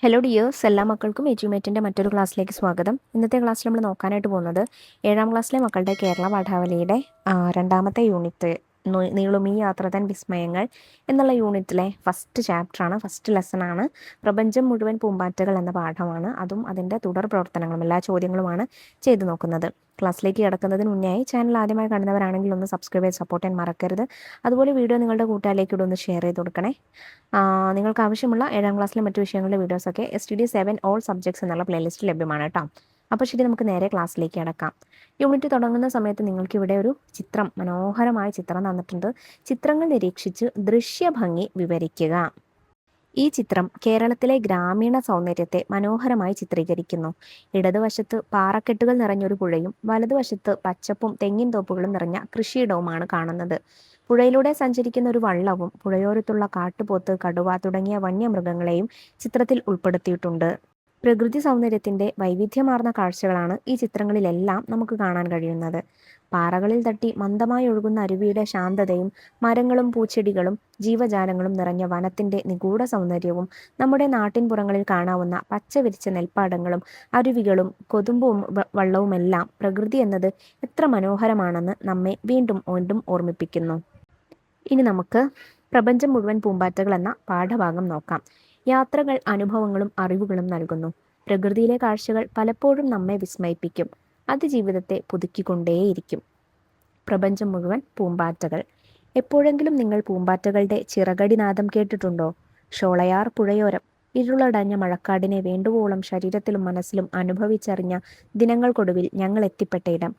Hello dears, എല്ലാ മക്കൾക്കും എജ്യൂമേറ്റിൻ്റെ മറ്റൊരു ക്ലാസ്സിലേക്ക് സ്വാഗതം. ഇന്നത്തെ ക്ലാസ്സിൽ നമ്മൾ നോക്കാനായിട്ട് പോകുന്നത് 7ാം ക്ലാസ്സിലെ മക്കളുടെ കേരള പാഠാവലിയുടെ രണ്ടാമത്തെ യൂണിറ്റ് നീളും ഈ യാത്ര തൻ വിസ്മയങ്ങൾ എന്നുള്ള യൂണിറ്റിലെ ഫസ്റ്റ് ചാപ്റ്ററാണ്, ഫസ്റ്റ് ലെസണാണ്. പ്രപഞ്ചം മുഴുവൻ പൂമ്പാറ്റകൾ എന്ന പാഠമാണ്. അതും അതിൻ്റെ തുടർ പ്രവർത്തനങ്ങളും എല്ലാ ചോദ്യങ്ങളുമാണ് ചെയ്തു നോക്കുന്നത്. ക്ലാസ്സിലേക്ക് കിടക്കുന്നതിന് മുന്നേ ചാനൽ ആദ്യമായി കാണുന്നവരാണെങ്കിൽ ഒന്ന് സബ്സ്ക്രൈബ് ചെയ്ത് സപ്പോർട്ട് ചെയ്യാൻ മറക്കരുത്. അതുപോലെ വീഡിയോ നിങ്ങളുടെ കൂട്ടുകാരിലേക്ക് ഒന്ന് ഷെയർ ചെയ്ത് കൊടുക്കണേ. നിങ്ങൾക്ക് ആവശ്യമുള്ള 7ാം ക്ലാസ്സിലെ മറ്റു വിഷയങ്ങളുടെ വീഡിയോസൊക്കെ STD7 ഓൾ സബ്ജക്ട്സ് എന്നുള്ള പ്ലേലിസ്റ്റ് ലഭ്യമാണ് കേട്ടോ. അപ്പോൾ ശരി, നമുക്ക് നേരെ ക്ലാസ്സിലേക്ക് കിടക്കാം. യൂണിറ്റ് തുടങ്ങുന്ന സമയത്ത് നിങ്ങൾക്ക് ഇവിടെ ഒരു ചിത്രം, മനോഹരമായ ചിത്രം തന്നിട്ടുണ്ട്. ചിത്രങ്ങൾ നിരീക്ഷിച്ച് ദൃശ്യഭംഗി വിവരിക്കുക. ഈ ചിത്രം കേരളത്തിലെ ഗ്രാമീണ സൗന്ദര്യത്തെ മനോഹരമായി ചിത്രീകരിക്കുന്നു. ഇടതുവശത്ത് പാറക്കെട്ടുകൾ നിറഞ്ഞൊരു പുഴയും വലതുവശത്ത് പച്ചപ്പും തെങ്ങിൻ തോപ്പുകളും നിറഞ്ഞ കൃഷിയിടവുമാണ് കാണുന്നത്. പുഴയിലൂടെ സഞ്ചരിക്കുന്ന ഒരു വള്ളവും പുഴയോരത്തുള്ള കാട്ടുപോത്ത്, കടുവ തുടങ്ങിയ വന്യമൃഗങ്ങളെയും ചിത്രത്തിൽ ഉൾപ്പെടുത്തിയിട്ടുണ്ട്. പ്രകൃതി സൗന്ദര്യത്തിന്റെ വൈവിധ്യമാർന്ന കാഴ്ചകളാണ് ഈ ചിത്രങ്ങളിലെല്ലാം നമുക്ക് കാണാൻ കഴിയുന്നത്. പാറകളിൽ തട്ടി മന്ദമായി ഒഴുകുന്ന അരുവിയുടെ ശാന്തതയും മരങ്ങളും പൂച്ചെടികളും ജീവജാലങ്ങളും നിറഞ്ഞ വനത്തിന്റെ നിഗൂഢ സൗന്ദര്യവും നമ്മുടെ നാട്ടിൻപുറങ്ങളിൽ കാണാവുന്ന പച്ച വിരിച്ച നെൽപ്പാടങ്ങളും അരുവികളും കൊതുമ്പും വള്ളവുമെല്ലാം പ്രകൃതി എന്നത് എത്ര മനോഹരമാണെന്ന് നമ്മെ വീണ്ടും വീണ്ടും ഓർമ്മിപ്പിക്കുന്നു. ഇനി നമുക്ക് പ്രപഞ്ചം മുഴുവൻ പൂമ്പാറ്റകൾ എന്ന പാഠഭാഗം നോക്കാം. യാത്രകൾ അനുഭവങ്ങളും അറിവുകളും നൽകുന്നു. പ്രകൃതിയിലെ കാഴ്ചകൾ പലപ്പോഴും നമ്മെ വിസ്മയിപ്പിക്കും. അത് ജീവിതത്തെ പുതുക്കിക്കൊണ്ടേയിരിക്കും. പ്രപഞ്ചം മുഴുവൻ പൂമ്പാറ്റകൾ. എപ്പോഴെങ്കിലും നിങ്ങൾ പൂമ്പാറ്റകളുടെ ചിറകടിനാദം കേട്ടിട്ടുണ്ടോ? ഷോളയാർ പുഴയോരം ഇരുളടഞ്ഞ മഴക്കാടിനെ വേണ്ടുവോളം ശരീരത്തിലും മനസ്സിലും അനുഭവിച്ചറിഞ്ഞ ദിനങ്ങൾക്കൊടുവിൽ ഞങ്ങൾ എത്തിപ്പെട്ട ഇടം.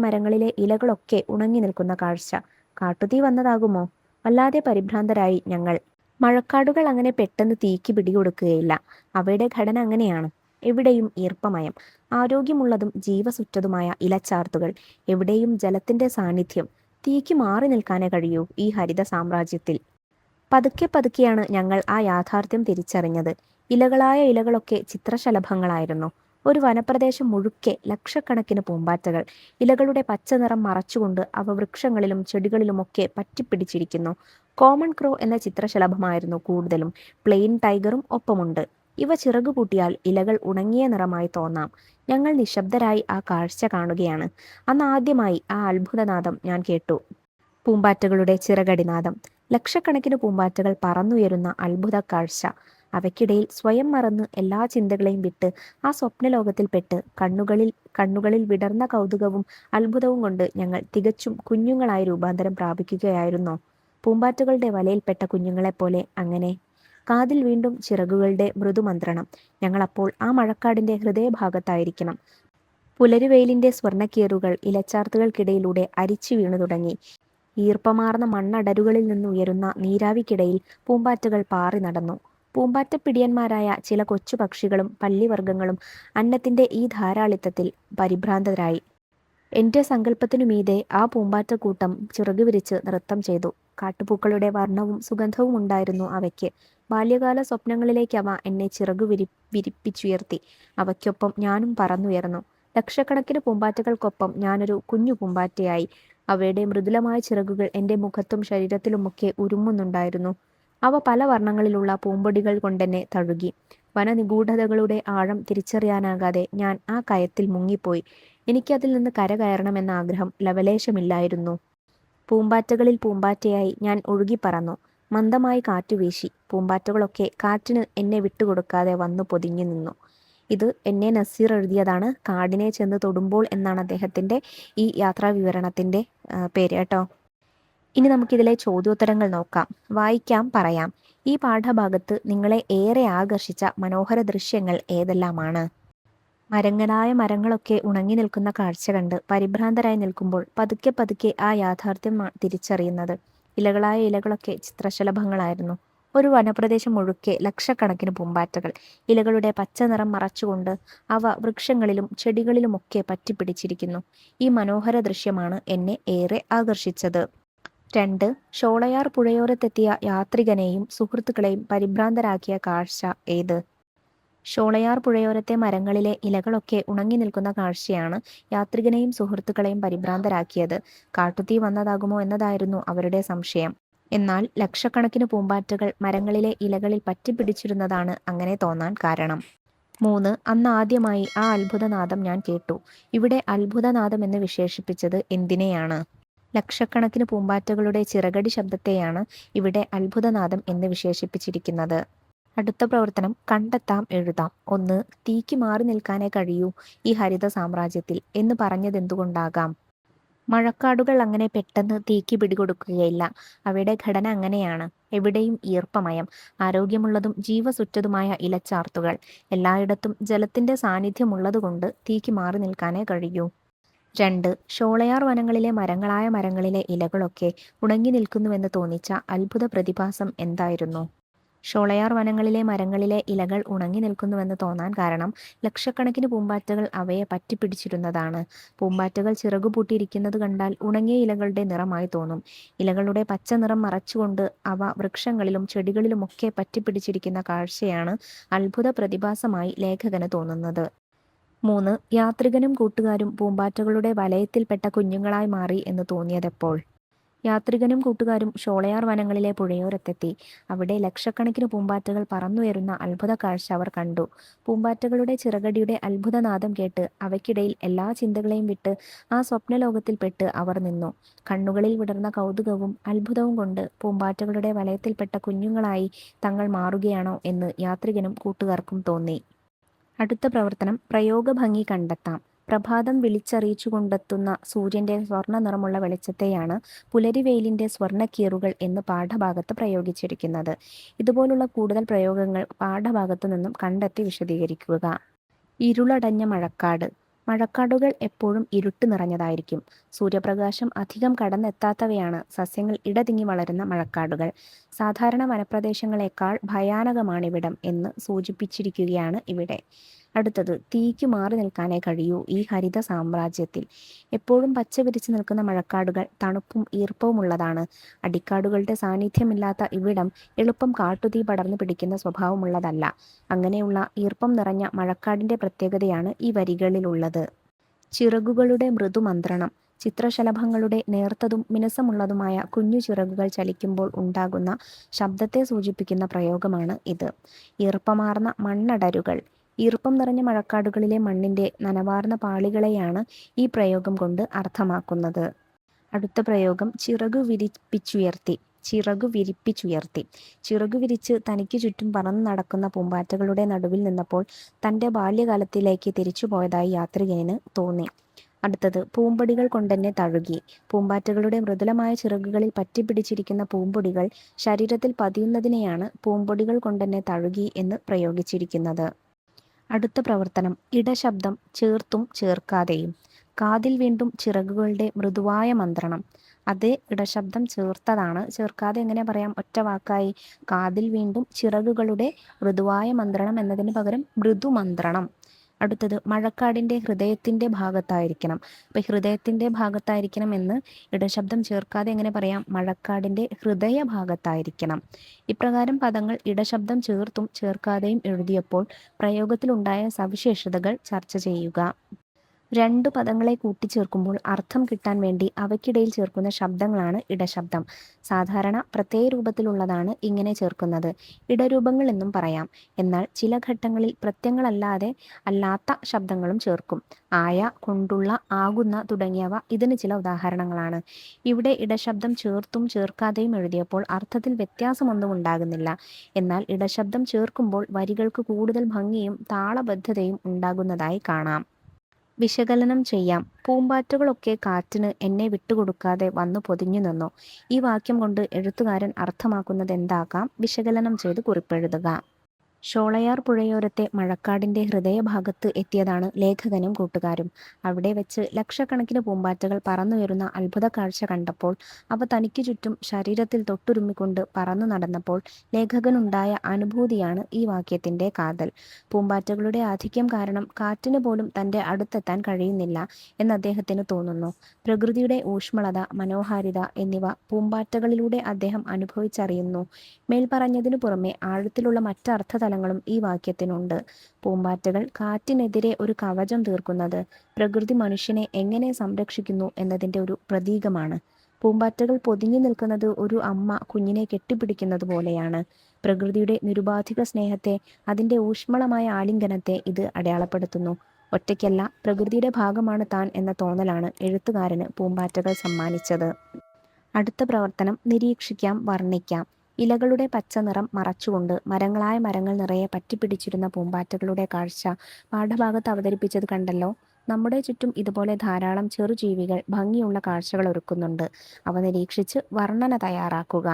മരങ്ങളിലെ ഇലകളൊക്കെ ഉണങ്ങി നിൽക്കുന്ന കാഴ്ച. കാട്ടുതീ വന്നതാകുമോ? വല്ലാതെ പരിഭ്രാന്തരായി ഞങ്ങൾ. മഴക്കാടുകൾ അങ്ങനെ പെട്ടെന്ന് തീക്ക് പിടികൊടുക്കുകയില്ല. അവയുടെ ഘടന അങ്ങനെയാണ്. എവിടെയും ഈർപ്പമയം, ആരോഗ്യമുള്ളതും ജീവസുറ്റതുമായ ഇലച്ചാർത്തുകൾ, എവിടെയും ജലത്തിന്റെ സാന്നിധ്യം. തീക്ക് മാറി നിൽക്കാനേ കഴിയൂ ഈ ഹരിത സാമ്രാജ്യത്തിൽ. പതുക്കെ പതുക്കെയാണ് ഞങ്ങൾ ആ യാഥാർത്ഥ്യം തിരിച്ചറിഞ്ഞത്. ഇലകളായ ഇലകളൊക്കെ ചിത്രശലഭങ്ങളായിരുന്നു. ഒരു വനപ്രദേശം മുഴുക്കെ ലക്ഷക്കണക്കിന് പൂമ്പാറ്റകൾ. ഇലകളുടെ പച്ചനിറം മറച്ചുകൊണ്ട് അവ വൃക്ഷങ്ങളിലും ചെടികളിലുമൊക്കെ പറ്റിപ്പിടിച്ചിരിക്കുന്നു. കോമൺ ക്രോ എന്ന ചിത്രശലഭമായിരുന്നു കൂടുതലും. പ്ലെയിൻ ടൈഗറും ഒപ്പമുണ്ട്. ഇവ ചിറകുകൂട്ടിയാൽ ഇലകൾ ഉണങ്ങിയ നിറമായി തോന്നാം. ഞങ്ങൾ നിശബ്ദരായി ആ കാഴ്ച കാണുകയാണ്. അന്ന് ആദ്യമായി ആ അത്ഭുതനാദം ഞാൻ കേട്ടു. പൂമ്പാറ്റകളുടെ ചിറകടിനാദം. ലക്ഷക്കണക്കിന് പൂമ്പാറ്റകൾ പറന്നുയരുന്ന അത്ഭുത കാഴ്ച. അവയ്ക്കിടയിൽ സ്വയം മറന്ന് എല്ലാ ചിന്തകളെയും വിട്ട് ആ സ്വപ്നലോകത്തിൽപ്പെട്ട് കണ്ണുകളിൽ വിടർന്ന കൗതുകവും അത്ഭുതവും കൊണ്ട് ഞങ്ങൾ തികച്ചും കുഞ്ഞുങ്ങളായി രൂപാന്തരം പ്രാപിക്കുകയായിരുന്നോ? പൂമ്പാറ്റകളുടെ വലയിൽപ്പെട്ട കുഞ്ഞുങ്ങളെപ്പോലെ അങ്ങനെ. കാതിൽ വീണ്ടും ചിറകുകളുടെ മൃദുമന്ത്രണം. ഞങ്ങളപ്പോൾ ആ മഴക്കാടിന്റെ ഹൃദയഭാഗത്തായിരിക്കണം. പുലരുവെയിലിന്റെ സ്വർണ്ണക്കീറുകൾ ഇലച്ചാർത്തുകൾക്കിടയിലൂടെ അരിച്ചു വീണു തുടങ്ങി. ഈർപ്പമാർന്ന മണ്ണടരുകളിൽ നിന്ന് ഉയരുന്ന നീരാവിക്കിടയിൽ പൂമ്പാറ്റകൾ പാറി നടന്നു. പൂമ്പാറ്റപ്പിടിയന്മാരായ ചില കൊച്ചു പക്ഷികളും പല്ലിവർഗങ്ങളും അന്നത്തിന്റെ ഈ ധാരാളിത്തത്തിൽ പരിഭ്രാന്തരായി. എന്റെ സങ്കല്പത്തിനു മീതെ ആ പൂമ്പാറ്റക്കൂട്ടം ചിറകുവിരിച്ച് നൃത്തം ചെയ്തു. കാട്ടുപൂക്കളുടെ വർണ്ണവും സുഗന്ധവും ഉണ്ടായിരുന്നു അവയ്ക്ക്. ബാല്യകാല സ്വപ്നങ്ങളിലേക്ക് അവ എന്നെ വിരിപ്പിച്ചുയർത്തി. അവയ്ക്കൊപ്പം ഞാനും പറന്നുയർന്നു. ലക്ഷക്കണക്കിന് പൂമ്പാറ്റകൾക്കൊപ്പം ഞാനൊരു കുഞ്ഞു പൂമ്പാറ്റയായി. അവയുടെ മൃദുലമായ ചിറകുകൾ എൻ്റെ മുഖത്തും ശരീരത്തിലുമൊക്കെ ഉരുമുന്നുണ്ടായിരുന്നു. അവ പല വർണ്ണങ്ങളിലുള്ള പൂമ്പൊടികൾ കൊണ്ടെന്നെ തഴുകി. വനനിഗൂഢതകളുടെ ആഴം തിരിച്ചറിയാനാകാതെ ഞാൻ ആ കയത്തിൽ മുങ്ങിപ്പോയി. എനിക്കതിൽ നിന്ന് കരകയറണമെന്ന ആഗ്രഹം ലവലേശമില്ലായിരുന്നു. പൂമ്പാറ്റകളിൽ പൂമ്പാറ്റയായി ഞാൻ ഒഴുകിപ്പറന്നു. മന്ദമായി കാറ്റുവീശി. പൂമ്പാറ്റകളൊക്കെ കാറ്റിന് എന്നെ വിട്ടുകൊടുക്കാതെ വന്നു പൊതിഞ്ഞു നിന്നു. ഇത് എന്നെ നസീർ എഴുതിയതാണ്. കാടിനെ ചെന്ന് തൊടുമ്പോൾ എന്നാണ് അദ്ദേഹത്തിൻ്റെ ഈ യാത്രാ വിവരണത്തിൻ്റെ പേര് കേട്ടോ. ഇനി നമുക്കിതിലെ ചോദ്യോത്തരങ്ങൾ നോക്കാം. വായിക്കാം, പറയാം. ഈ പാഠഭാഗത്ത് നിങ്ങളെ ഏറെ ആകർഷിച്ച മനോഹര ദൃശ്യങ്ങൾ ഏതെല്ലാമാണ്? മരങ്ങളായ മരങ്ങളൊക്കെ ഉണങ്ങി നിൽക്കുന്ന കാഴ്ച കണ്ട് പരിഭ്രാന്തരായി നിൽക്കുമ്പോൾ പതുക്കെ പതുക്കെ ആ യാഥാർത്ഥ്യം തിരിച്ചറിയുന്നത്. ഇലകളായ ഇലകളൊക്കെ ചിത്രശലഭങ്ങളായിരുന്നു. ഒരു വനപ്രദേശം മുഴുക്കെ ലക്ഷക്കണക്കിന് പൂമ്പാറ്റകൾ. ഇലകളുടെ പച്ച നിറം മറച്ചുകൊണ്ട് അവ വൃക്ഷങ്ങളിലും ചെടികളിലുമൊക്കെ പറ്റിപ്പിടിച്ചിരിക്കുന്നു. ഈ മനോഹര ദൃശ്യമാണ് എന്നെ ഏറെ ആകർഷിച്ചത്. 2. ഷോളയാർ പുഴയോരത്തെത്തിയ യാത്രികനെയും സുഹൃത്തുക്കളെയും പരിഭ്രാന്തരാക്കിയ കാഴ്ച ഏത്? ഷോളയാർ പുഴയോരത്തെ മരങ്ങളിലെ ഇലകളൊക്കെ ഉണങ്ങി നിൽക്കുന്ന കാഴ്ചയാണ് യാത്രികനെയും സുഹൃത്തുക്കളെയും പരിഭ്രാന്തരാക്കിയത്. കാട്ടുതീ വന്നതാകുമോ എന്നതായിരുന്നു അവരുടെ സംശയം. എന്നാൽ ലക്ഷക്കണക്കിന് പൂമ്പാറ്റകൾ മരങ്ങളിലെ ഇലകളിൽ പറ്റിപ്പിടിച്ചിരുന്നതാണ് അങ്ങനെ തോന്നാൻ കാരണം. 3. അന്ന് ആദ്യമായി ആ അത്ഭുതനാദം ഞാൻ കേട്ടു. ഇവിടെ അത്ഭുതനാദം എന്ന് വിശേഷിപ്പിച്ചത് എന്തിനെയാണ്? ലക്ഷക്കണക്കിന് പൂമ്പാറ്റകളുടെ ചിറകടി ശബ്ദത്തെയാണ് ഇവിടെ അത്ഭുതനാദം എന്ന് വിശേഷിപ്പിച്ചിരിക്കുന്നത്. അടുത്ത പ്രവർത്തനം കണ്ടെത്താം എഴുതാം. 1. തീക്ക് മാറി നിൽക്കാനേ കഴിയൂ ഈ ഹരിത സാമ്രാജ്യത്തിൽ എന്ന് പറഞ്ഞതെന്തുകൊണ്ടാകാം? മഴക്കാടുകൾ അങ്ങനെ പെട്ടെന്ന് തീക്ക് പിടികൊടുക്കുകയില്ല. അവയുടെ ഘടന അങ്ങനെയാണ്. എവിടെയും ഈർപ്പമയം, ആരോഗ്യമുള്ളതും ജീവസുറ്റതുമായ ഇലച്ചാർത്തുകൾ, എല്ലായിടത്തും ജലത്തിന്റെ സാന്നിധ്യമുള്ളതുകൊണ്ട് തീക്ക് മാറി നിൽക്കാനേ കഴിയൂ. 2. ഷോളയാർ വനങ്ങളിലെ മരങ്ങളിലെ ഇലകളൊക്കെ ഉണങ്ങി നിൽക്കുന്നുവെന്ന് തോന്നിച്ച അത്ഭുത പ്രതിഭാസം എന്തായിരുന്നു? ഷോളയാർ വനങ്ങളിലെ മരങ്ങളിലെ ഇലകൾ ഉണങ്ങി നിൽക്കുന്നുവെന്ന് തോന്നാൻ കാരണം ലക്ഷക്കണക്കിന് പൂമ്പാറ്റകൾ അവയെ പറ്റിപ്പിടിച്ചിരുന്നതാണ്. പൂമ്പാറ്റകൾ ചിറകുപൂട്ടിയിരിക്കുന്നത് കണ്ടാൽ ഉണങ്ങിയ ഇലകളുടെ നിറമായി തോന്നും. ഇലകളുടെ പച്ച നിറം മറച്ചുകൊണ്ട് അവ വൃക്ഷങ്ങളിലും ചെടികളിലുമൊക്കെ പറ്റിപ്പിടിച്ചിരിക്കുന്ന കാഴ്ചയാണ് അത്ഭുത പ്രതിഭാസമായി ലേഖകന് തോന്നുന്നത്. 3. യാത്രികനും കൂട്ടുകാരും പൂമ്പാറ്റകളുടെ വലയത്തിൽപ്പെട്ട കുഞ്ഞുങ്ങളായി മാറി എന്ന് തോന്നിയതെപ്പോൾ? യാത്രികനും കൂട്ടുകാരും ഷോളയാർ വനങ്ങളിലെ പുഴയോരത്തെത്തി. അവിടെ ലക്ഷക്കണക്കിന് പൂമ്പാറ്റകൾ പറന്നുയരുന്ന അത്ഭുത കാഴ്ച അവർ കണ്ടു. പൂമ്പാറ്റകളുടെ ചിറകടിയുടെ അത്ഭുതനാദം കേട്ട് അവയ്ക്കിടയിൽ എല്ലാ ചിന്തകളെയും വിട്ട് ആ സ്വപ്നലോകത്തിൽപ്പെട്ട് അവർ നിന്നു. കണ്ണുകളിൽ വിടർന്ന കൗതുകവും അത്ഭുതവും കൊണ്ട് പൂമ്പാറ്റകളുടെ വലയത്തിൽപ്പെട്ട കുഞ്ഞുങ്ങളായി തങ്ങൾ മാറുകയാണോ എന്ന് യാത്രികനും കൂട്ടുകാർക്കും തോന്നി. അടുത്ത പ്രവർത്തനം പ്രയോഗഭംഗി കണ്ടെത്താം. പ്രഭാതം വിളിച്ചറിയിച്ചുകൊണ്ടെത്തുന്ന സൂര്യന്റെ സ്വർണ്ണ നിറമുള്ള വെളിച്ചത്തെയാണ് പുലരിവെയിലിന്റെ സ്വർണ്ണക്കീറുകൾ എന്ന് പാഠഭാഗത്ത് പ്രയോഗിച്ചിരിക്കുന്നത്. ഇതുപോലുള്ള കൂടുതൽ പ്രയോഗങ്ങൾ പാഠഭാഗത്തു നിന്നും കണ്ടെത്തി വിശദീകരിക്കുക. ഇരുളടഞ്ഞ മഴക്കാട്. മഴക്കാടുകൾ എപ്പോഴും ഇരുട്ട് നിറഞ്ഞതായിരിക്കും. സൂര്യപ്രകാശം അധികം കടന്നെത്താത്തവയാണ് സസ്യങ്ങൾ ഇടതിങ്ങി വളരുന്ന മഴക്കാടുകൾ. സാധാരണ വനപ്രദേശങ്ങളെക്കാൾ ഭയാനകമാണിവിടം എന്ന് സൂചിപ്പിച്ചിരിക്കുകയാണ് ഇവിടെ. അടുത്തത് തീക്ക് മാറി നിൽക്കാനേ കഴിയൂ ഈ ഹരിത സാമ്രാജ്യത്തിൽ. എപ്പോഴും പച്ച വിരിച്ചു നിൽക്കുന്ന മഴക്കാടുകൾ തണുപ്പും ഈർപ്പവുമുള്ളതാണ്. അടിക്കാടുകളുടെ സാന്നിധ്യമില്ലാത്ത ഇവിടം എളുപ്പം കാട്ടുതീ പടർന്നു പിടിക്കുന്ന സ്വഭാവമുള്ളതല്ല. അങ്ങനെയുള്ള ഈർപ്പം നിറഞ്ഞ മഴക്കാടിന്റെ പ്രത്യേകതയാണ് ഈ വരികളിലുള്ളത്. ചിറകുകളുടെ മൃദുമന്ത്രണം. ചിത്രശലഭങ്ങളുടെ നേർത്തതും മിനുസമുള്ളതുമായ കുഞ്ഞു ചിറകുകൾ ചലിക്കുമ്പോൾ ഉണ്ടാകുന്ന ശബ്ദത്തെ സൂചിപ്പിക്കുന്ന പ്രയോഗമാണ് ഇത്. ഈർപ്പമാർന്ന മണ്ണടരുകൾ. ഈർപ്പം നിറഞ്ഞ മഴക്കാടുകളിലെ മണ്ണിന്റെ നനവാർന്ന പാളികളെയാണ് ഈ പ്രയോഗം കൊണ്ട് അർത്ഥമാക്കുന്നത്. അടുത്ത പ്രയോഗം ചിറകു വിരിപ്പിച്ചുയർത്തി. ചിറകു വിരിച്ച് തനിക്ക് ചുറ്റും പറന്നു നടക്കുന്ന പൂമ്പാറ്റകളുടെ നടുവിൽ നിന്നപ്പോൾ തൻ്റെ ബാല്യകാലത്തിലേക്ക് തിരിച്ചുപോയതായി യാത്രികന് തോന്നി. അടുത്തത് പൂമ്പൊടികൾ കൊണ്ടെന്നെ തഴുകി. പൂമ്പാറ്റകളുടെ മൃദുലമായ ചിറകുകളിൽ പറ്റിപ്പിടിച്ചിരിക്കുന്ന പൂമ്പൊടികൾ ശരീരത്തിൽ പതിയുന്നതിനെയാണ് പൂമ്പൊടികൾ കൊണ്ടെന്നെ തഴുകി എന്ന് പ്രയോഗിച്ചിരിക്കുന്നത്. അടുത്ത പ്രവർത്തനം ഇടശബ്ദം ചേർത്തും ചേർക്കാതെയും. കാതിൽ വീണ്ടും ചിറകുകളുടെ മൃദുവായ മന്ത്രണം. അതേ ഇടശബ്ദം ചേർത്തതാണ്. ചേർക്കാതെ എങ്ങനെ പറയാം ഒറ്റ വാക്കായി? കാതിൽ വീണ്ടും ചിറകുകളുടെ മൃദുവായ മന്ത്രണം എന്നതിന് പകരം മൃദുമന്ത്രണം. അടുത്തത് മഴക്കാടിന്റെ ഹൃദയത്തിന്റെ ഭാഗത്തായിരിക്കണം. അപ്പൊ ഹൃദയത്തിന്റെ ഭാഗത്തായിരിക്കണം എന്ന് ഇടശബ്ദം ചേർക്കാതെ എങ്ങനെ പറയാം? മഴക്കാടിന്റെ ഹൃദയ ഭാഗത്തായിരിക്കണം. ഇപ്രകാരം പദങ്ങൾ ഇടശബ്ദം ചേർത്തും ചേർക്കാതെയും എഴുതിയപ്പോൾ പ്രയോഗത്തിലുണ്ടായ സവിശേഷതകൾ ചർച്ച ചെയ്യുക. 2 പദങ്ങളെ കൂട്ടിച്ചേർക്കുമ്പോൾ അർത്ഥം കിട്ടാൻ വേണ്ടി അവയ്ക്കിടയിൽ ചേർക്കുന്ന ശബ്ദങ്ങളാണ് ഇടശബ്ദം. സാധാരണ പ്രത്യയ രൂപത്തിലുള്ളതാണ് ഇങ്ങനെ ചേർക്കുന്നത്. ഇടരൂപങ്ങൾ എന്നും പറയാം. എന്നാൽ ചില ഘട്ടങ്ങളിൽ അല്ലാത്ത ശബ്ദങ്ങളും ചേർക്കും. ആയ, കൊണ്ടുള്ള, ആകുന്ന തുടങ്ങിയവ ഇതിന് ചില ഉദാഹരണങ്ങളാണ്. ഇവിടെ ഇടശബ്ദം ചേർത്തും ചേർക്കാതെയും എഴുതിയപ്പോൾ അർത്ഥത്തിൽ വ്യത്യാസമൊന്നും ഉണ്ടാകുന്നില്ല. എന്നാൽ ഇടശബ്ദം ചേർക്കുമ്പോൾ വരികൾക്ക് കൂടുതൽ ഭംഗിയും താളബദ്ധതയും ഉണ്ടാകുന്നതായി കാണാം. വിശകലനം ചെയ്യാം. പൂമ്പാറ്റകളൊക്കെ കാറ്റിന് എന്നെ വിട്ടുകൊടുക്കാതെ വന്നു പൊതിഞ്ഞു നിന്നു. ഈ വാക്യം കൊണ്ട് എഴുത്തുകാരൻ അർത്ഥമാക്കുന്നത് എന്താകാം? വിശകലനം ചെയ്ത് കുറിപ്പെഴുതുക. ഷോളയാർ പുഴയോരത്തെ മഴക്കാടിന്റെ ഹൃദയഭാഗത്ത് എത്തിയതാണ് ലേഖകനും കൂട്ടുകാരും. അവിടെ വെച്ച് ലക്ഷക്കണക്കിന് പൂമ്പാറ്റകൾ പറന്നുയരുന്ന അത്ഭുത കാഴ്ച കണ്ടപ്പോൾ, അവ തനിക്ക് ചുറ്റും ശരീരത്തിൽ തൊട്ടുരുമ്മിക്കൊണ്ട് പറന്നു നടന്നപ്പോൾ ലേഖകനുണ്ടായ അനുഭൂതിയാണ് ഈ വാക്യത്തിന്റെ കാതൽ. പൂമ്പാറ്റകളുടെ ആധിക്യം കാരണം കാറ്റിന് പോലും തൻ്റെ അടുത്തെത്താൻ കഴിയുന്നില്ല എന്ന് അദ്ദേഹത്തിന് തോന്നുന്നു. പ്രകൃതിയുടെ ഊഷ്മളത, മനോഹാരിത എന്നിവ പൂമ്പാറ്റകളിലൂടെ അദ്ദേഹം അനുഭവിച്ചറിയുന്നു. മേൽപ്പറഞ്ഞതിനു പുറമെ ആഴത്തിലുള്ള മറ്റർത്ഥതലങ്ങളും ഈ വാക്യത്തിനുണ്ട്. പൂമ്പാറ്റകൾ കാറ്റിനെതിരെ ഒരു കവചം തീർക്കുന്നത് പ്രകൃതി മനുഷ്യനെ എങ്ങനെ സംരക്ഷിക്കുന്നു എന്നതിൻ്റെ ഒരു പ്രതീകമാണ്. പൂമ്പാറ്റകൾ പൊതിഞ്ഞു നിൽക്കുന്നത് ഒരു അമ്മ കുഞ്ഞിനെ കെട്ടിപ്പിടിക്കുന്നത് പോലെയാണ്. പ്രകൃതിയുടെ നിരുപാധിക സ്നേഹത്തെ, അതിൻ്റെ ഊഷ്മളമായ ആലിംഗനത്തെ ഇത് അടയാളപ്പെടുത്തുന്നു. ഒറ്റയ്ക്കല്ല, പ്രകൃതിയുടെ ഭാഗമാണ് താൻ എന്ന തോന്നലാണ് എഴുത്തുകാരന് പൂമ്പാറ്റകൾ സമ്മാനിച്ചത്. അടുത്ത പ്രവർത്തനം നിരീക്ഷിക്കാം, വർണ്ണിക്കാം. ഇലകളുടെ പച്ച നിറം മറച്ചുകൊണ്ട് മരങ്ങളായ മരങ്ങൾ നിറയെ പറ്റിപ്പിടിച്ചിരുന്ന പൂമ്പാറ്റകളുടെ കാഴ്ച പാഠഭാഗത്ത് അവതരിപ്പിച്ചത് കണ്ടല്ലോ. നമ്മുടെ ചുറ്റും ഇതുപോലെ ധാരാളം ചെറുജീവികൾ ഭംഗിയുള്ള കാഴ്ചകൾ ഒരുക്കുന്നുണ്ട്. അവ നിരീക്ഷിച്ച് വർണ്ണന തയ്യാറാക്കുക.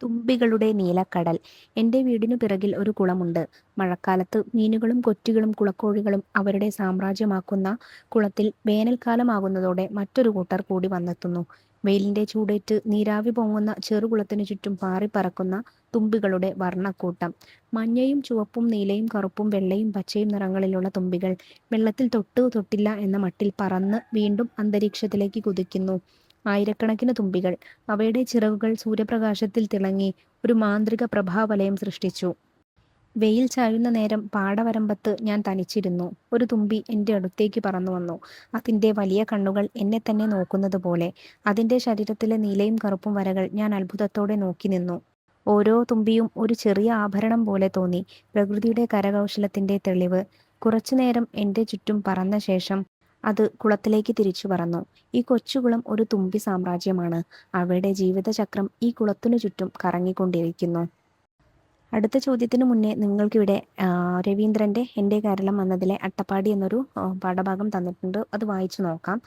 തുമ്പികളുടെ നീലക്കടൽ. എൻ്റെ വീടിനു പിറകിൽ ഒരു കുളമുണ്ട്. മഴക്കാലത്ത് മീനുകളും കൊറ്റികളും കുളക്കോഴികളും അവരുടെ സാമ്രാജ്യമാക്കുന്ന കുളത്തിൽ വേനൽക്കാലമാകുന്നതോടെ മറ്റൊരു കൂട്ടർ കൂടി വന്നെത്തുന്നു. വെയിലിൻ്റെ ചൂടേറ്റ് നീരാവി പൊങ്ങുന്ന ചെറുകുളത്തിനു ചുറ്റും പാറിപ്പറക്കുന്ന തുമ്പികളുടെ വർണ്ണക്കൂട്ടം. മഞ്ഞയും ചുവപ്പും നീലയും കറുപ്പും വെള്ളയും പച്ചയും നിറങ്ങളിലുള്ള തുമ്പികൾ വെള്ളത്തിൽ തൊട്ടു തൊട്ടില്ല എന്ന മട്ടിൽ പറന്ന് വീണ്ടും അന്തരീക്ഷത്തിലേക്ക് കുതിക്കുന്നു. ആയിരക്കണക്കിന് തുമ്പികൾ. അവയുടെ ചിറകുകൾ സൂര്യപ്രകാശത്തിൽ തിളങ്ങി ഒരു മാന്ത്രിക പ്രഭാവലയം സൃഷ്ടിച്ചു. വെയിൽ ചായുന്ന നേരം പാടവരമ്പത്ത് ഞാൻ തനിച്ചിരുന്നു. ഒരു തുമ്പി എൻ്റെ അടുത്തേക്ക് പറന്നു വന്നു. അതിൻ്റെ വലിയ കണ്ണുകൾ എന്നെ തന്നെ നോക്കുന്നത് പോലെ. അതിൻ്റെ ശരീരത്തിലെ നീലയും കറുപ്പും വരകൾ ഞാൻ അത്ഭുതത്തോടെ നോക്കി നിന്നു. ഓരോ തുമ്പിയും ഒരു ചെറിയ ആഭരണം പോലെ തോന്നി. പ്രകൃതിയുടെ കരകൗശലത്തിൻ്റെ തെളിവ്. കുറച്ചുനേരം എൻ്റെ ചുറ്റും പറന്ന ശേഷം അത് കുളത്തിലേക്ക് തിരിച്ചു പറന്നു. ഈ കൊച്ചുകുളം ഒരു തുമ്പി സാമ്രാജ്യമാണ്. അവയുടെ ജീവിതചക്രം ഈ കുളത്തിനു ചുറ്റും കറങ്ങിക്കൊണ്ടിരിക്കുന്നു. അടുത്ത ചോദ്യത്തിന് മുന്നേ നിങ്ങൾക്കിവിടെ രവീന്ദ്രൻ്റെ എൻ്റെ കേരളം എന്നതിലെ അട്ടപ്പാടി എന്നൊരു പാഠഭാഗം തന്നിട്ടുണ്ട്. അത് വായിച്ചു നോക്കാം.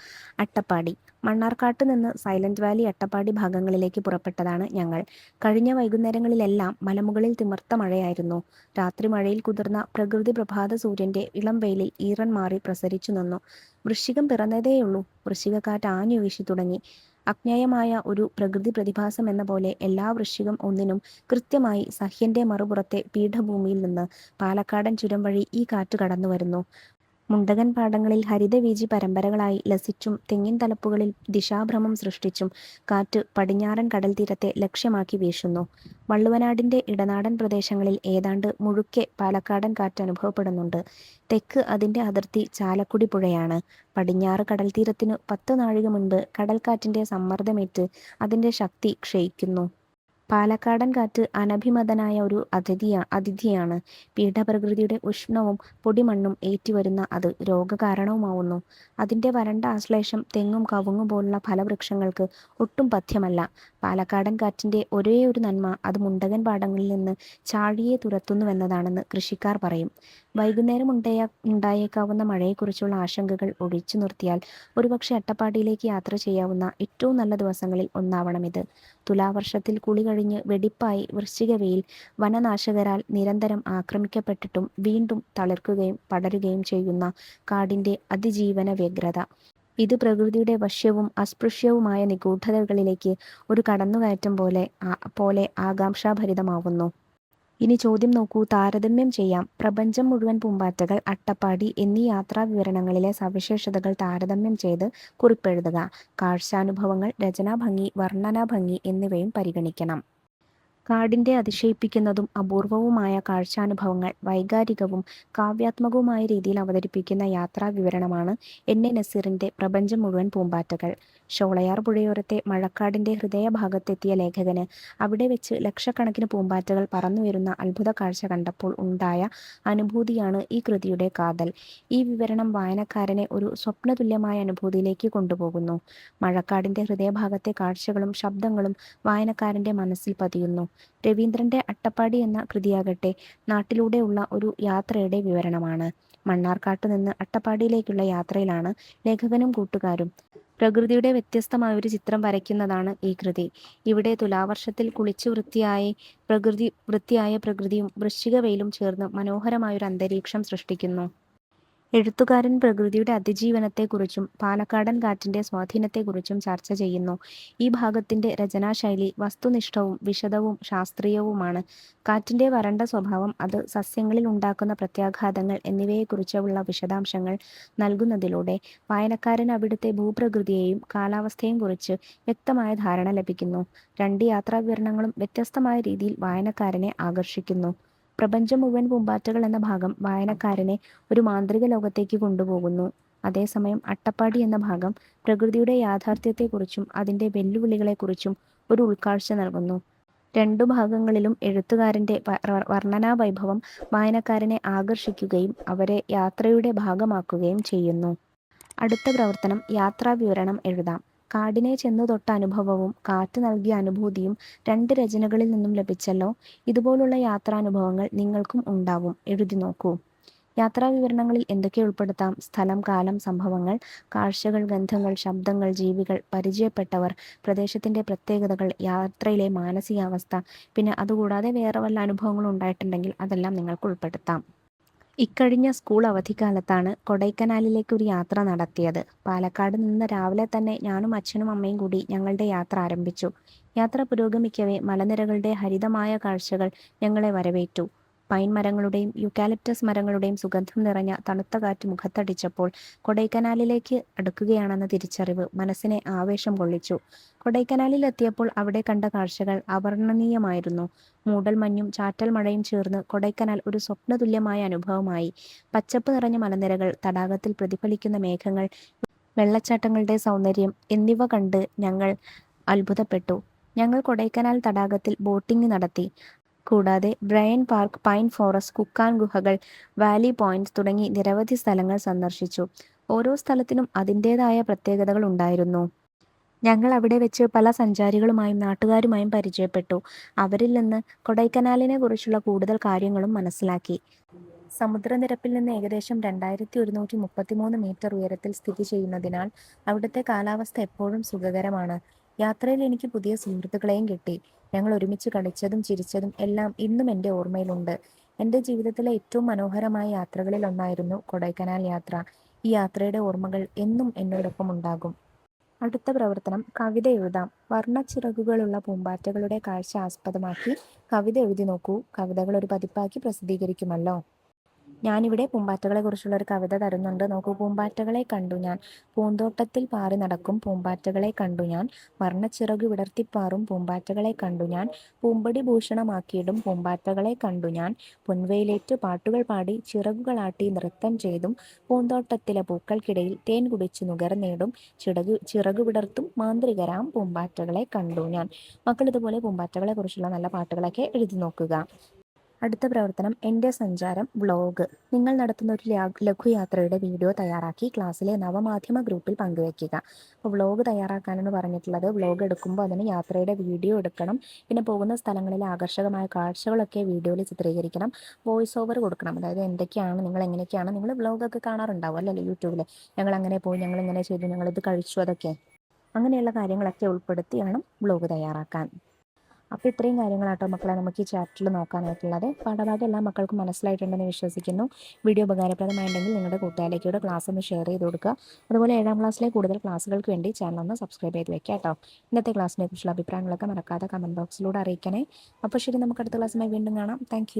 അട്ടപ്പാടി. മണ്ണാർക്കാട്ട് നിന്ന് സൈലന്റ് വാലി, അട്ടപ്പാടി ഭാഗങ്ങളിലേക്ക് പുറപ്പെട്ടതാണ് ഞങ്ങൾ. കഴിഞ്ഞ വൈകുന്നേരങ്ങളിലെല്ലാം മലമുകളിൽ തിമിർത്ത മഴയായിരുന്നു. രാത്രി മഴയിൽ കുതിർന്ന പ്രകൃതി പ്രഭാത സൂര്യൻ്റെ ഇളം വെയിലിൽ ഈറൻ മാറി പ്രസരിച്ചു നിന്നു. വൃശ്ചികം പിറന്നതേയുള്ളൂ. വൃശ്ചികക്കാറ്റ് ആഞ്ഞു വീശി തുടങ്ങി. അജ്ഞേയമായ ഒരു പ്രകൃതി പ്രതിഭാസം എന്ന പോലെ എല്ലാ വൃശ്ചികം ഒന്നിനും കൃത്യമായി സഹ്യന്റെ മറുപുറത്തെ പീഠഭൂമിയിൽ നിന്ന് പാലക്കാടൻ ചുരം വഴി ഈ കാറ്റ് കടന്നു വരുന്നു. മുണ്ടകൻ പാടങ്ങളിൽ ഹരിതവീചി പരമ്പരകളായി ലസിച്ചും തെങ്ങിൻ തലപ്പുകളിൽ ദിശാഭ്രമം സൃഷ്ടിച്ചും കാറ്റ് പടിഞ്ഞാറൻ കടൽ തീരത്തെ ലക്ഷ്യമാക്കി വീശുന്നു. വള്ളുവനാടിൻ്റെ ഇടനാടൻ പ്രദേശങ്ങളിൽ ഏതാണ്ട് മുഴുക്കെ പാലക്കാടൻ കാറ്റ് അനുഭവപ്പെടുന്നുണ്ട്. തെക്ക് അതിൻ്റെ അതിർത്തി ചാലക്കുടി പുഴയാണ്. പടിഞ്ഞാറ് കടൽ തീരത്തിനു 10 നാഴിക മുൻപ് കടൽക്കാറ്റിൻ്റെ സമ്മർദ്ദമേറ്റ് അതിൻ്റെ ശക്തി ക്ഷയിക്കുന്നു. പാലക്കാടൻ കാറ്റ് അനഭിമതനായ ഒരു അതിഥിയാണ്. പീഠപ്രകൃതിയുടെ ഉഷ്ണവും പൊടിമണ്ണും ഏറ്റിവരുന്ന അത് രോഗകാരണവുമാവുന്നു. അതിൻ്റെ വരണ്ട ആശ്ലേഷം തെങ്ങും കവുങ്ങും പോലുള്ള ഫലവൃക്ഷങ്ങൾക്ക് ഒട്ടും പഥ്യമല്ല. പാലക്കാടൻ കാറ്റിൻ്റെ ഒരേയൊരു നന്മ അത് മുണ്ടകൻ പാടങ്ങളിൽ നിന്ന് ചാഴിയെ തുരത്തുന്നുവെന്നതാണെന്ന് കൃഷിക്കാർ പറയും. വൈകുന്നേരം ഉണ്ടായേക്കാവുന്ന മഴയെക്കുറിച്ചുള്ള ആശങ്കകൾ ഒഴിച്ചു നിർത്തിയാൽ ഒരുപക്ഷെ അട്ടപ്പാടിയിലേക്ക് യാത്ര ചെയ്യാവുന്ന ഏറ്റവും നല്ല ദിവസങ്ങളിൽ ഒന്നാവണമിത്. തുലാവർഷത്തിൽ കുളി കഴിഞ്ഞ് വെടിപ്പായി വൃശ്ചികവെയിൽ വനനാശകരാൽ നിരന്തരം ആക്രമിക്കപ്പെട്ടിട്ടും വീണ്ടും തളിർക്കുകയും പടരുകയും ചെയ്യുന്ന കാടിൻ്റെ അതിജീവന വ്യഗ്രത. ഇത് പ്രകൃതിയുടെ വശ്യവും അസ്പൃശ്യവുമായ നിഗൂഢതകളിലേക്ക് ഒരു കടന്നുകയറ്റം പോലെ ആകാംക്ഷാഭരിതമാവുന്നു. ഇനി ചോദ്യം നോക്കൂ. താരതമ്യം ചെയ്യാം. പ്രപഞ്ചം മുഴുവൻ പൂമ്പാറ്റകൾ, അട്ടപ്പാടി എന്നീ യാത്രാ വിവരണങ്ങളിലെ സവിശേഷതകൾ താരതമ്യം ചെയ്ത് കുറിപ്പെഴുതുക. കാഴ്ചാനുഭവങ്ങൾ, രചനാഭംഗി, വർണ്ണനാഭംഗി എന്നിവയും പരിഗണിക്കണം. കാടിൻ്റെ അതിശയിപ്പിക്കുന്നതും അപൂർവവുമായ കാഴ്ചാനുഭവങ്ങൾ വൈകാരികവും കാവ്യാത്മകവുമായ രീതിയിൽ അവതരിപ്പിക്കുന്ന യാത്രാ വിവരണമാണ് N.A. നസീറിൻ്റെ പ്രപഞ്ചം മുഴുവൻ പൂമ്പാറ്റകൾ. ഷോളയാർ പുഴയോരത്തെ മഴക്കാടിൻ്റെ ഹൃദയഭാഗത്തെത്തിയ ലേഖകന് അവിടെ വെച്ച് ലക്ഷക്കണക്കിന് പൂമ്പാറ്റകൾ പറന്നുവരുന്ന അത്ഭുത കാഴ്ച കണ്ടപ്പോൾ ഉണ്ടായ അനുഭൂതിയാണ് ഈ കൃതിയുടെ കാതൽ. ഈ വിവരണം വായനക്കാരനെ ഒരു സ്വപ്നതുല്യമായ അനുഭൂതിയിലേക്ക് കൊണ്ടുപോകുന്നു. മഴക്കാടിൻ്റെ ഹൃദയഭാഗത്തെ കാഴ്ചകളും ശബ്ദങ്ങളും വായനക്കാരൻ്റെ മനസ്സിൽ പതിയുന്നു. രവീന്ദ്രൻ്റെ അട്ടപ്പാടി എന്ന കൃതിയാകട്ടെ നാട്ടിലൂടെയുള്ള ഒരു യാത്രയുടെ വിവരണമാണ്. മണ്ണാർക്കാട്ട് നിന്ന് അട്ടപ്പാടിയിലേക്കുള്ള യാത്രയിലാണ് ലേഖകനും കൂട്ടുകാരും. പ്രകൃതിയുടെ വ്യത്യസ്തമായൊരു ചിത്രം വരയ്ക്കുന്നതാണ് ഈ കൃതി. ഇവിടെ തുലാവർഷത്തിൽ കുളിച്ചു വൃത്തിയായ പ്രകൃതിയും വൃശ്ചിക വെയിലും ചേർന്ന് മനോഹരമായൊരു അന്തരീക്ഷം സൃഷ്ടിക്കുന്നു. എഴുത്തുകാരൻ പ്രകൃതിയുടെ അതിജീവനത്തെക്കുറിച്ചും പാലക്കാടൻ കാറ്റിൻ്റെ സ്വാധീനത്തെക്കുറിച്ചും ചർച്ച ചെയ്യുന്നു. ഈ ഭാഗത്തിൻ്റെ രചനാശൈലി വസ്തുനിഷ്ഠവും വിശദവും ശാസ്ത്രീയവുമാണ്. കാറ്റിൻ്റെ വരണ്ട സ്വഭാവം, അത് സസ്യങ്ങളിൽ ഉണ്ടാക്കുന്ന പ്രത്യാഘാതങ്ങൾ എന്നിവയെക്കുറിച്ചുള്ള വിശദാംശങ്ങൾ നൽകുന്നതിലൂടെ വായനക്കാരന് അവിടുത്തെ ഭൂപ്രകൃതിയെയും കാലാവസ്ഥയെയും കുറിച്ച് വ്യക്തമായ ധാരണ ലഭിക്കുന്നു. രണ്ട് യാത്രാവിവരണങ്ങളും വ്യത്യസ്തമായ രീതിയിൽ വായനക്കാരനെ ആകർഷിക്കുന്നു. പ്രപഞ്ചം മുഴുവൻ പൂമ്പാറ്റകൾ എന്ന ഭാഗം വായനക്കാരനെ ഒരു മാന്ത്രിക ലോകത്തേക്ക് കൊണ്ടുപോകുന്നു. അതേസമയം അട്ടപ്പാടി എന്ന ഭാഗം പ്രകൃതിയുടെ യാഥാർത്ഥ്യത്തെക്കുറിച്ചും അതിൻ്റെ വെല്ലുവിളികളെക്കുറിച്ചും ഒരു ഉൾക്കാഴ്ച നൽകുന്നു. രണ്ടു ഭാഗങ്ങളിലും എഴുത്തുകാരൻ്റെ വർണ്ണനാ വൈഭവം വായനക്കാരനെ ആകർഷിക്കുകയും അവരെ യാത്രയുടെ ഭാഗമാക്കുകയും ചെയ്യുന്നു. അടുത്ത പ്രവർത്തനം യാത്രാവിവരണം എഴുതാം. കാടിനെ ചെന്നു തൊട്ട അനുഭവവും കാറ്റ് നൽകിയ അനുഭൂതിയും രണ്ട് രചനകളിൽ നിന്നും ലഭിച്ചല്ലോ. ഇതുപോലുള്ള യാത്രാനുഭവങ്ങൾ നിങ്ങൾക്കും ഉണ്ടാവും. എഴുതി നോക്കൂ. യാത്രാവിവരണങ്ങളിൽ എന്തൊക്കെ ഉൾപ്പെടുത്താം? സ്ഥലം, കാലം, സംഭവങ്ങൾ, കാഴ്ചകൾ, ഗന്ധങ്ങൾ, ശബ്ദങ്ങൾ, ജീവികൾ, പരിചയപ്പെട്ടവർ, പ്രദേശത്തിൻ്റെ പ്രത്യേകതകൾ, യാത്രയിലെ മാനസികാവസ്ഥ. പിന്നെ അതുകൂടാതെ വേറെ വല്ല അനുഭവങ്ങളും ഉണ്ടായിട്ടുണ്ടെങ്കിൽ അതെല്ലാം നിങ്ങൾക്ക് ഉൾപ്പെടുത്താം. ഇക്കഴിഞ്ഞ സ്കൂൾ അവധിക്കാലത്താണ് കൊടൈക്കനാലിലേക്ക് ഒരു യാത്ര നടത്തിയത്. പാലക്കാട് നിന്ന് രാവിലെ തന്നെ ഞാനും അച്ഛനും അമ്മയും കൂടി ഞങ്ങളുടെ യാത്ര ആരംഭിച്ചു. യാത്ര പുരോഗമിക്കവേ മലനിരകളുടെ ഹരിതമായ കാഴ്ചകൾ ഞങ്ങളെ വരവേറ്റു. പൈൻ മരങ്ങളുടെയും യൂക്കാലിപ്റ്റസ് മരങ്ങളുടെയും സുഗന്ധം നിറഞ്ഞ തണുത്ത കാറ്റ് മുഖത്തടിച്ചപ്പോൾ കൊടൈക്കനാലിലേക്ക് അടുക്കുകയാണെന്ന തിരിച്ചറിവ് മനസ്സിനെ ആവേശം കൊള്ളിച്ചു. കൊടൈക്കനാലിൽ എത്തിയപ്പോൾ അവിടെ കണ്ട കാഴ്ചകൾ അവർണ്ണനീയമായിരുന്നു. മൂടൽമഞ്ഞും ചാറ്റൽ മഴയും ചേർന്ന് കൊടൈക്കനാൽ ഒരു സ്വപ്നതുല്യമായ അനുഭവമായി. പച്ചപ്പ് നിറഞ്ഞ മലനിരകൾ, തടാകത്തിൽ പ്രതിഫലിക്കുന്ന മേഘങ്ങൾ, വെള്ളച്ചാട്ടങ്ങളുടെ സൗന്ദര്യം എന്നിവ കണ്ട് ഞങ്ങൾ അത്ഭുതപ്പെട്ടു. ഞങ്ങൾ കൊടൈക്കനാൽ തടാകത്തിൽ ബോട്ടിംഗ് നടത്തി. കൂടാതെ ബ്രയൻ പാർക്ക്, പൈൻ ഫോറസ്റ്റ്, കുക്കാൻ ഗുഹകൾ, വാലി പോയിന്റ് തുടങ്ങി നിരവധി സ്ഥലങ്ങൾ സന്ദർശിച്ചു. ഓരോ സ്ഥലത്തിനും അതിൻ്റേതായ പ്രത്യേകതകൾ ഉണ്ടായിരുന്നു. ഞങ്ങൾ അവിടെ വെച്ച് പല സഞ്ചാരികളുമായും നാട്ടുകാരുമായും പരിചയപ്പെട്ടു. അവരിൽ നിന്ന് കൊടൈക്കനാലിനെ കുറിച്ചുള്ള കൂടുതൽ കാര്യങ്ങളും മനസ്സിലാക്കി. സമുദ്രനിരപ്പിൽ നിന്ന് ഏകദേശം 2133 മീറ്റർ ഉയരത്തിൽ സ്ഥിതി ചെയ്യുന്നതിനാൽ അവിടുത്തെ കാലാവസ്ഥ എപ്പോഴും സുഖകരമാണ്. യാത്രയിൽ എനിക്ക് പുതിയ സുഹൃത്തുക്കളെയും കിട്ടി. ഞങ്ങൾ ഒരുമിച്ച് കളിച്ചതും ചിരിച്ചതും എല്ലാം ഇന്നും എൻ്റെ ഓർമ്മയിലുണ്ട്. എൻ്റെ ജീവിതത്തിലെ ഏറ്റവും മനോഹരമായ യാത്രകളിൽ ഒന്നായിരുന്നു കൊടൈക്കനാൽ യാത്ര. ഈ യാത്രയുടെ ഓർമ്മകൾ എന്നും എന്നോടൊപ്പം ഉണ്ടാകും. അടുത്ത പ്രവർത്തനം കവിത എഴുതാം. വർണ്ണച്ചിറകുകളുള്ള പൂമ്പാറ്റകളുടെ കാഴ്ച ആസ്പദമാക്കി കവിത എഴുതി നോക്കൂ. കവിതകൾ ഒരു പതിപ്പാക്കി പ്രസിദ്ധീകരിക്കുമല്ലോ. ഞാനിവിടെ പൂമ്പാറ്റകളെ കുറിച്ചുള്ള ഒരു കവിത തരുന്നുണ്ട്. നോക്കൂ. പൂമ്പാറ്റകളെ കണ്ടു ഞാൻ, പൂന്തോട്ടത്തിൽ പാറി നടക്കും പൂമ്പാറ്റകളെ കണ്ടു ഞാൻ, വർണ്ണച്ചിറകു വിടർത്തിപ്പാറും പൂമ്പാറ്റകളെ കണ്ടു ഞാൻ, പൂമ്പടി ഭൂഷണമാക്കിയിടും പൂമ്പാറ്റകളെ കണ്ടു ഞാൻ, പൊൻവെയിലേറ്റ് പാട്ടുകൾ പാടി ചിറകുകളാട്ടി നൃത്തം ചെയ്തും പൂന്തോട്ടത്തിലെ പൂക്കൾക്കിടയിൽ തേൻ കുടിച്ചു നുകർന്നേടും ചിറകു വിടർത്തും മാന്ത്രികരാം പൂമ്പാറ്റകളെ കണ്ടു ഞാൻ. മക്കൾ ഇതുപോലെ പൂമ്പാറ്റകളെ കുറിച്ചുള്ള നല്ല പാട്ടുകളൊക്കെ എഴുതി നോക്കുക. അടുത്ത പ്രവർത്തനം എൻ്റെ സഞ്ചാരം വ്ളോഗ്. നിങ്ങൾ നടത്തുന്ന ഒരു ലഘുയാത്രയുടെ വീഡിയോ തയ്യാറാക്കി ക്ലാസ്സിലെ നവമാധ്യമ ഗ്രൂപ്പിൽ പങ്കുവയ്ക്കുക. അപ്പോൾ വ്ളോഗ് തയ്യാറാക്കാനാണ് പറഞ്ഞിട്ടുള്ളത്. വ്ളോഗ് എടുക്കുമ്പോൾ അതിന് യാത്രയുടെ വീഡിയോ എടുക്കണം. പിന്നെ പോകുന്ന സ്ഥലങ്ങളിലെ ആകർഷകമായ കാഴ്ചകളൊക്കെ വീഡിയോയിൽ ചിത്രീകരിക്കണം. വോയിസ് ഓവർ കൊടുക്കണം. അതായത് എന്തൊക്കെയാണ്, നിങ്ങൾ എങ്ങനെയൊക്കെയാണ്, നിങ്ങൾ വ്ളോഗൊക്കെ കാണാറുണ്ടാവും അല്ലല്ലോ യൂട്യൂബിൽ. ഞങ്ങൾ അങ്ങനെ പോയി, ഞങ്ങൾ ഇങ്ങനെ ചെയ്തു, ഞങ്ങളിത് കഴിച്ചു, അതൊക്കെ അങ്ങനെയുള്ള കാര്യങ്ങളൊക്കെ ഉൾപ്പെടുത്തിയാണ് വ്ളോഗ് തയ്യാറാക്കാൻ. അപ്പോൾ ഇത്രയും കാര്യങ്ങളാട്ടോ മക്കളെ നമുക്ക് ഈ ചാപ്റ്ററിൽ നോക്കാനായിട്ടുള്ളത്. പാഠഭാഗം എല്ലാ മക്കൾക്കും മനസ്സിലായിട്ടുണ്ടെന്ന് വിശ്വസിക്കുന്നു. വീഡിയോ ഉപകാരപ്രദമായിട്ടുണ്ടെങ്കിൽ നിങ്ങളുടെ കൂട്ടുകാരിലേക്കൂടെ ക്ലാസ് ഒന്ന് ഷെയർ ചെയ്ത് കൊടുക്കുക. അതുപോലെ 7ാം ക്ലാസ്സിലെ കൂടുതൽ ക്ലാസ്സുകൾക്ക് വേണ്ടി ചാനൽ ഒന്ന് സബ്സ്ക്രൈബ് ചെയ്ത് വെക്കുക കേട്ടോ. ഇന്നത്തെ ക്ലാസ്സിനെ കുറിച്ചുള്ള അഭിപ്രായങ്ങളൊക്കെ മറക്കാതെ കമൻറ്റ് ബോക്സിലൂടെ അറിയിക്കണേ. അപ്പോൾ ശരി, നമുക്ക് അടുത്ത ക്ലാസ്സുമായി വീണ്ടും കാണാം. താങ്ക്